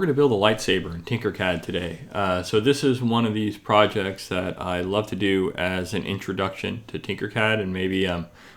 We're going to build a lightsaber in Tinkercad today. So this is one of these projects that I love to do as an introduction to Tinkercad, and maybe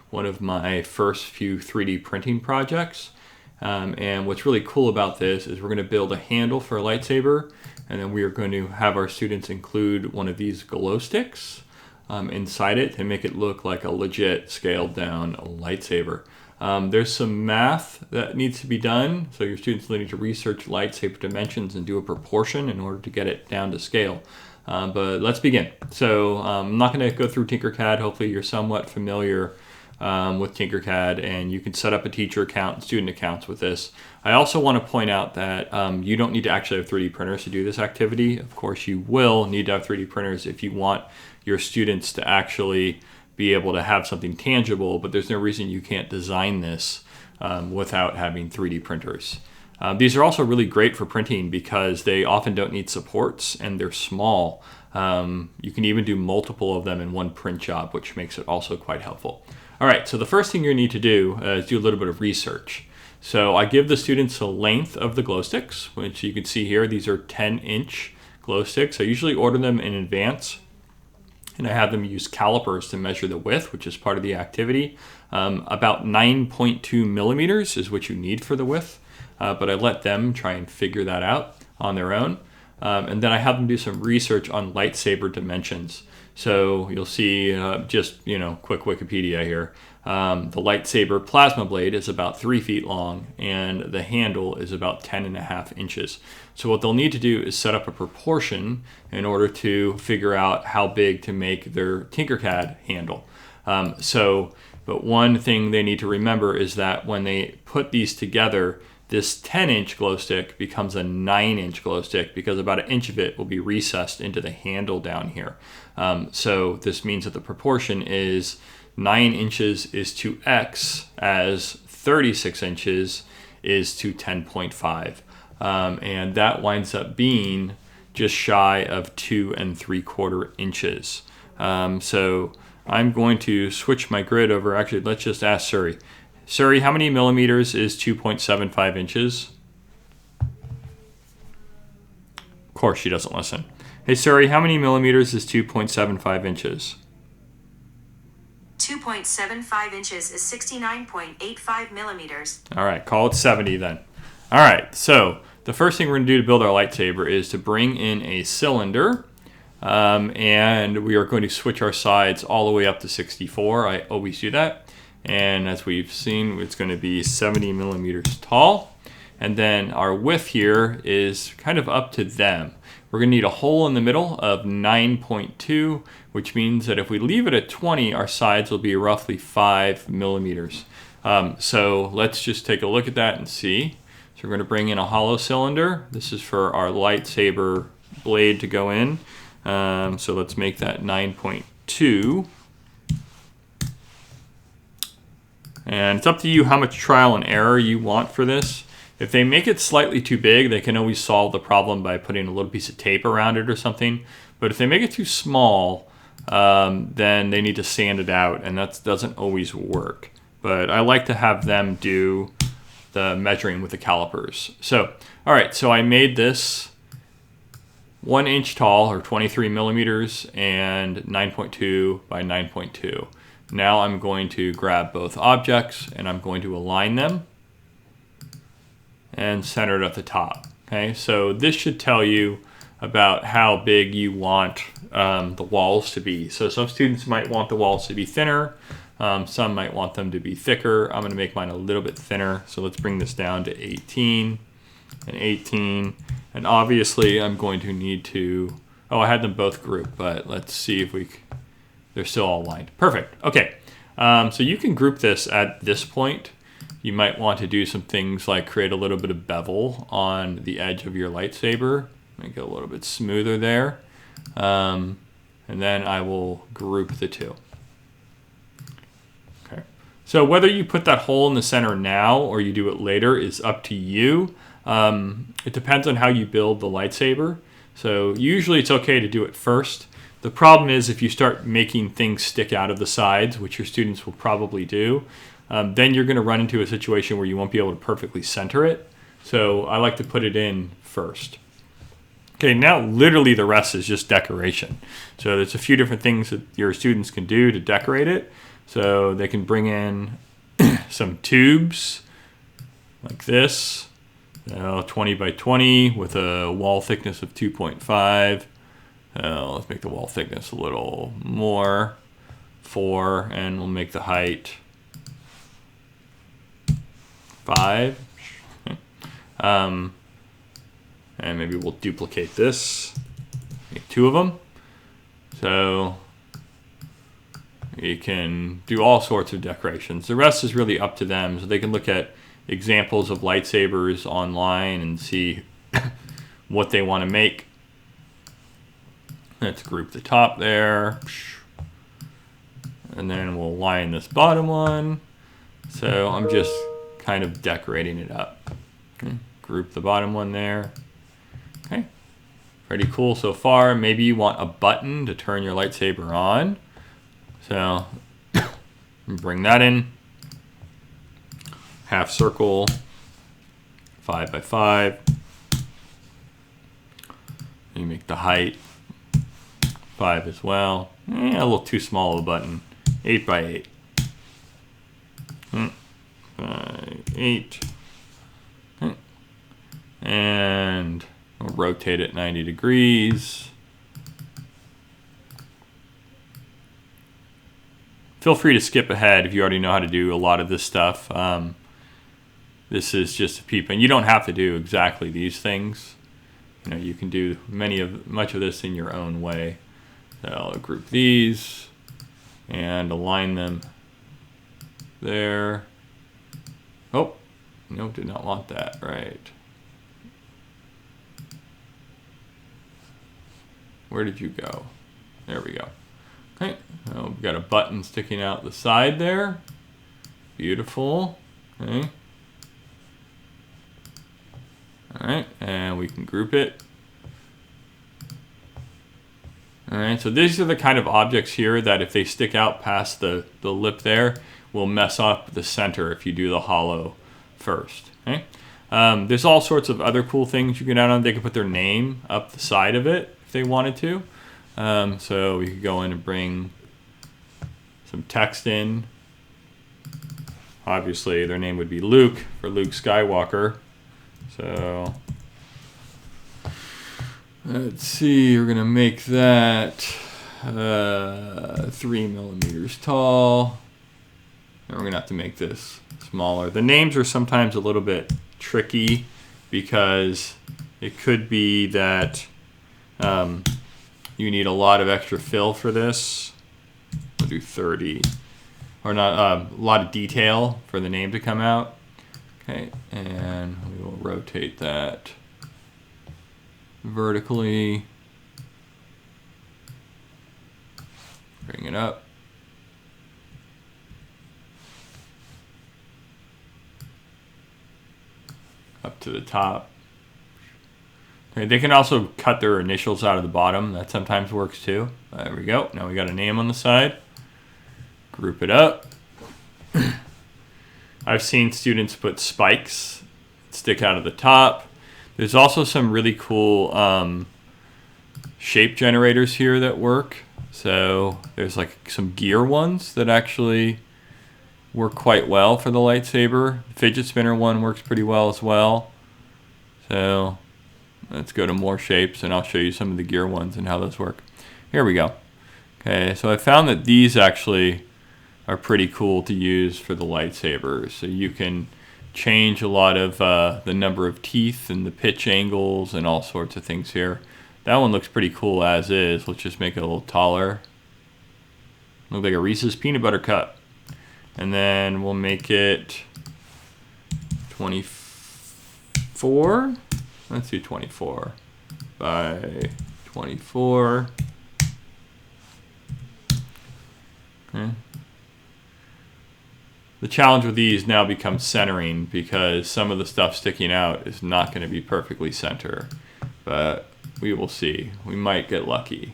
one of my first few 3D printing projects. And what's really cool about this is we're going to build a handle for a lightsaber, and then we are going to have our students include one of these glow sticks inside it to make it look like a legit scaled down lightsaber. There's some math that needs to be done, so your students will need to research lightsaber dimensions and do a proportion in order to get it down to scale. But let's begin. So I'm not going to go through Tinkercad. Hopefully you're somewhat familiar with Tinkercad, and you can set up a teacher account and student accounts with this. I also want to point out that you don't need to actually have 3D printers to do this activity. Of course, you will need to have 3D printers if you want your students to actually be able to have something tangible, but there's no reason you can't design this without having 3D printers. These are also really great for printing because they often don't need supports and they're small. You can even do multiple of them in one print job, which makes it also quite helpful. All right, so the first thing you need to do is do a little bit of research. So I give the students the length of the glow sticks, which you can see here. These are 10-inch glow sticks. I usually order them in advance, and I have them use calipers to measure the width, which is part of the activity. About 9.2 millimeters is what you need for the width, but I let them try and figure that out on their own. And then I have them do some research on lightsaber dimensions. So you'll see quick Wikipedia here. The lightsaber plasma blade is about 3 feet long, and the handle is about 10.5 inches. So what they'll need to do is set up a proportion in order to figure out how big to make their Tinkercad handle. But one thing they need to remember is that when they put these together, this 10-inch glow stick becomes a 9-inch glow stick because about an inch of it will be recessed into the handle down here. So this means that the proportion is 9 inches is to X as 36 inches is to 10.5. And that winds up being just shy of 2 3/4 inches. So I'm going to switch my grid over. Actually, let's just ask Suri. Suri, how many millimeters is 2.75 inches? Of course she doesn't listen. Hey Suri, how many millimeters is 2.75 inches? 2.75 inches is 69.85 millimeters. All right, call it 70 then. All right, so the first thing we're going to do to build our lightsaber is to bring in a cylinder, and we are going to switch our sides all the way up to 64. I always do that. And as we've seen, it's going to be 70 millimeters tall. And then our width here is kind of up to them. We're going to need a hole in the middle of 9.2, which means that if we leave it at 20, our sides will be roughly 5 millimeters. So let's just take a look at that and see. So we're going to bring in a hollow cylinder. This is for our lightsaber blade to go in. So let's make that 9.2. And it's up to you how much trial and error you want for this. If they make it slightly too big, they can always solve the problem by putting a little piece of tape around it or something. But if they make it too small, then they need to sand it out, and that doesn't always work. But I like to have them do the measuring with the calipers. So, all right, so I made this 1 inch tall, or 23 millimeters, and 9.2 by 9.2. Now I'm going to grab both objects and I'm going to align them and center it at the top. Okay, so this should tell you about how big you want the walls to be. So some students might want the walls to be thinner. Some might want them to be thicker. I'm going to make mine a little bit thinner. So let's bring this down to 18 and 18. And obviously I'm going to need to, I had them both grouped, but let's see if they're still all aligned. Perfect. Okay. So you can group this at this point. You might want to do some things like create a little bit of bevel on the edge of your lightsaber. Make it a little bit smoother there. And then I will group the two. Okay. So whether you put that hole in the center now or you do it later is up to you. It depends on how you build the lightsaber. So usually it's okay to do it first. The problem is if you start making things stick out of the sides, which your students will probably do, then you're going to run into a situation where you won't be able to perfectly center it. So I like to put it in first. Okay, now literally the rest is just decoration. So there's a few different things that your students can do to decorate it. So they can bring in some tubes like this, 20 by 20 with a wall thickness of 2.5. Let's make the wall thickness a little more, 4, and we'll make the height 5. And maybe we'll duplicate this, make 2 of them. So you can do all sorts of decorations. The rest is really up to them. So they can look at examples of lightsabers online and see what they want to make. Let's group the top there. And then we'll line this bottom one. So I'm just kind of decorating it up. Okay. Group the bottom one there. Okay. Pretty cool so far. Maybe you want a button to turn your lightsaber on. So bring that in. Half circle, 5 by 5. You make the height 5 as well. A little too small of a button. 8 by 8. 8. Okay. And we'll rotate it 90 degrees. Feel free to skip ahead if you already know how to do a lot of this stuff. This is just a peep, and you don't have to do exactly these things. You can do much of this in your own way. So I'll group these and align them there. Oh, no, did not want that. Right. Where did you go? There we go. Okay, so we've got a button sticking out the side there. Beautiful. Okay. All right, and we can group it. All right, so these are the kind of objects here that if they stick out past the lip there, will mess up the center if you do the hollow first. Okay. There's all sorts of other cool things you can add on. They can put their name up the side of it if they wanted to. So we could go in and bring some text in. Obviously, their name would be Luke for Luke Skywalker. So let's see, we're gonna make that 3 millimeters tall. And we're gonna have to make this smaller. The names are sometimes a little bit tricky because it could be that you need a lot of extra fill for this. We'll do 30, or not a lot of detail for the name to come out. Okay, and we will rotate that vertically. Bring it up. Up to the top. Okay, they can also cut their initials out of the bottom. That sometimes works too. There we go. Now we got a name on the side. Group it up. I've seen students put spikes stick out of the top. There's also some really cool shape generators here that work. So there's like some gear ones that actually work quite well for the lightsaber. The fidget spinner one works pretty well as well. So let's go to more shapes and I'll show you some of the gear ones and how those work. Here we go. Okay, so I found that these actually are pretty cool to use for the lightsaber. So you can change a lot of the number of teeth and the pitch angles and all sorts of things here. That one looks pretty cool as is. Let's just make it a little taller. Looks like a Reese's peanut butter cup. And then we'll make it 24. Let's do 24 by 24. Okay. The challenge with these now becomes centering because some of the stuff sticking out is not going to be perfectly center. But we will see. We might get lucky.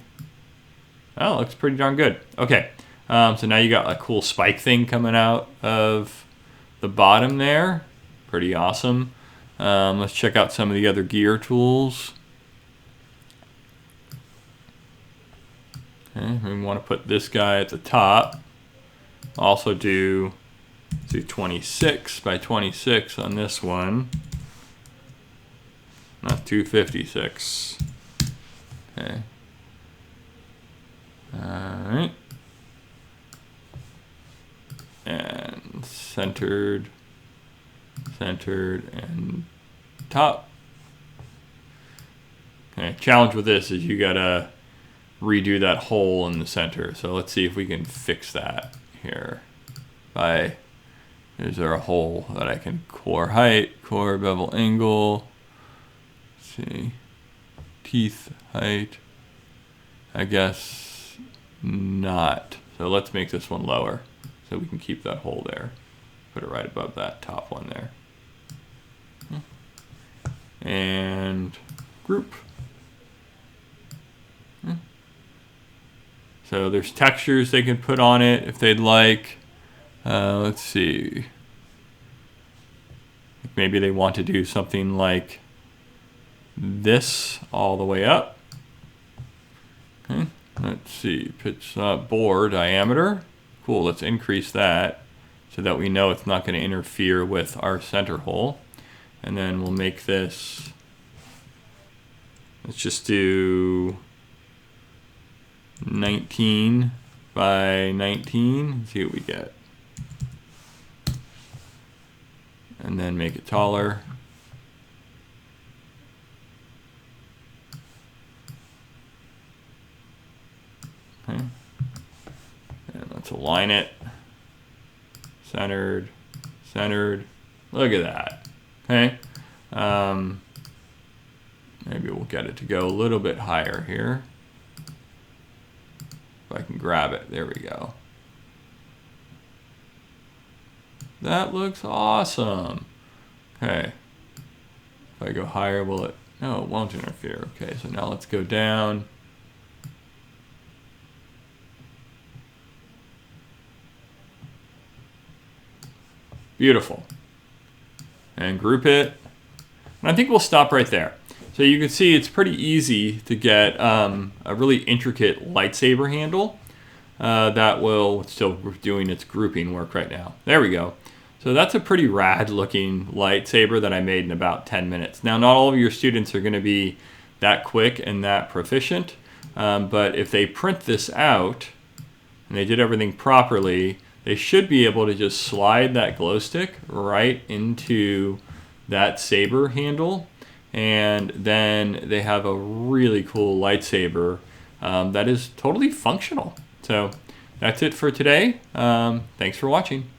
Oh, it looks pretty darn good. Okay, so now you got a cool spike thing coming out of the bottom there. Pretty awesome. Let's check out some of the other gear tools. Okay, we want to put this guy at the top. Also do 26 by 26 on this one. Not 256. Okay. Alright. And centered, and top. Okay, challenge with this is you gotta redo that hole in the center. So let's see if we can fix that here. Is there a hole that I can core height, core bevel angle, let's see, teeth height, I guess not. So let's make this one lower so we can keep that hole there. Put it right above that top one there. And group. So there's textures they can put on it if they'd like. Let's see. Maybe they want to do something like this all the way up. Okay. Let's see. Pitch bore diameter. Cool. Let's increase that so that we know it's not going to interfere with our center hole. And then we'll make this. Let's just do 19 by 19. See what we get. And then make it taller. Okay. And let's align it. Centered, centered. Look at that. Okay. Maybe we'll get it to go a little bit higher here. If I can grab it, there we go. That looks awesome. Okay. If I go higher, will it? No, it won't interfere. Okay, so now let's go down. Beautiful. And group it. And I think we'll stop right there. So you can see it's pretty easy to get a really intricate lightsaber handle that will still doing its grouping work right now. There we go. So that's a pretty rad looking lightsaber that I made in about 10 minutes. Now, not all of your students are going to be that quick and that proficient, but if they print this out and they did everything properly, they should be able to just slide that glow stick right into that saber handle, and then they have a really cool lightsaber that is totally functional. So that's it for today. Thanks for watching.